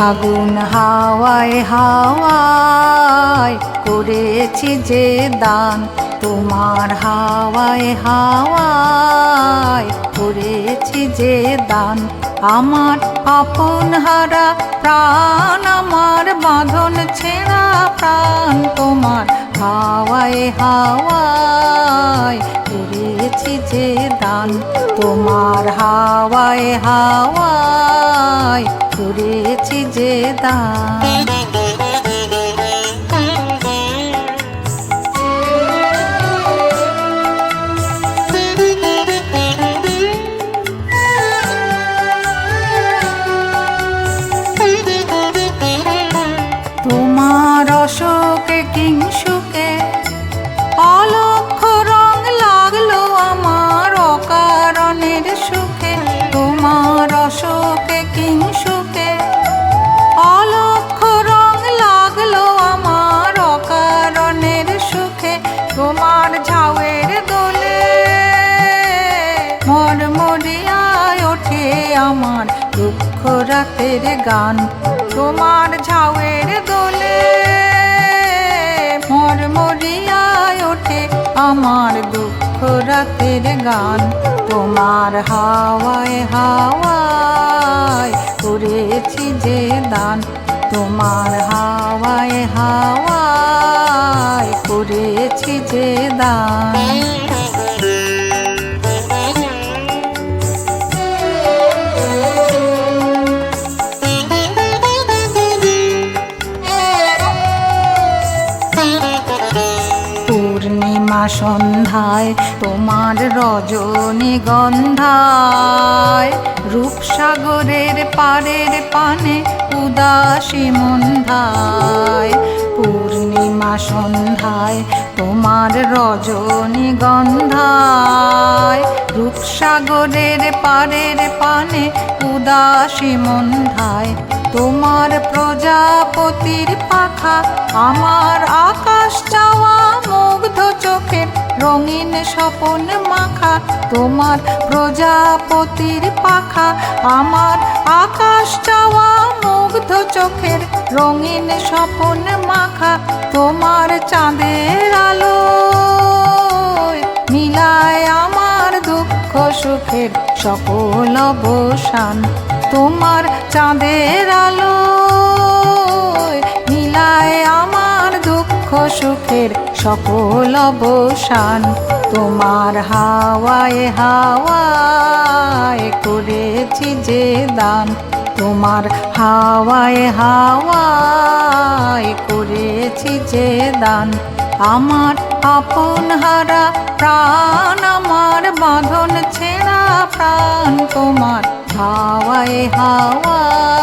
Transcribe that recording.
ফাগুন হাওয়ায় হাওয়ায় করেছি যে দান, তোমার হাওয়ায় হাওয়ায় করেছি যে দান। আমার আপন হারা প্রাণ, আমার বাঁধন ছেঁড়া প্রাণ, তোমার হাওয়ায় হাওয়ায় করেছি যে দান, তোমার হাওয়ায় হাওয়ায় করেছি যে দান। তোমার অশোকে কিংসুকে অলক্ষ রং লাগলো আমার অকারণের সুখে, তোমার অশোকে কিংসুকে অলক্ষ রং লাগলো আমার অকারণের সুখে। তোমার ঝাউয়ের দোলে মরমরিয়ায় ওঠে আমার দুঃখ রাতের গান, তোমার ঝাউয়ের দোলে মরমরিয়ায় ওঠে আমার দুঃখ রাতের গান। তোমার হাওয়ায় হাওয়ায় করেছি যে দান, তোমার হাওয়ায় হাওয়ায় করেছি যে দান। পূর্ণিমা সন্ধ্যায় তোমার রজনীগন্ধায়, রূপসাগরের পারের পানে উদাসী মন্ধায়। পূর্ণিমা সন্ধ্যায় তোমার রজনীগন্ধায়, রূপসাগরের পারের পানে উদাসী মন্ধায়। তোমার প্রজাপতির পাখা আমার আকাশ চাওয়া মুগ্ধ চোখের রঙিন স্বপন মাখা, তোমার প্রজাপতির পাখা আমার আকাশ চাওয়া মুগ্ধ চোখের রঙিন স্বপন মাখা। তোমার চাঁদের আলো মিলায় আমার দুঃখ সুখের সকল অবসান, তোমার চাঁদের আলো মিলায় আমার দুঃখ সুখের সকল অবসান। তোমার হাওয়ায় হাওয়ায় করেছি যে দান, তোমার হাওয়ায় হাওয়ায় করেছি যে দান। আমার আপন হারা প্রাণ, আমার বাঁধন ছেঁড়া প্রাণ, তোমার হাওয়ায় হাওয়ায়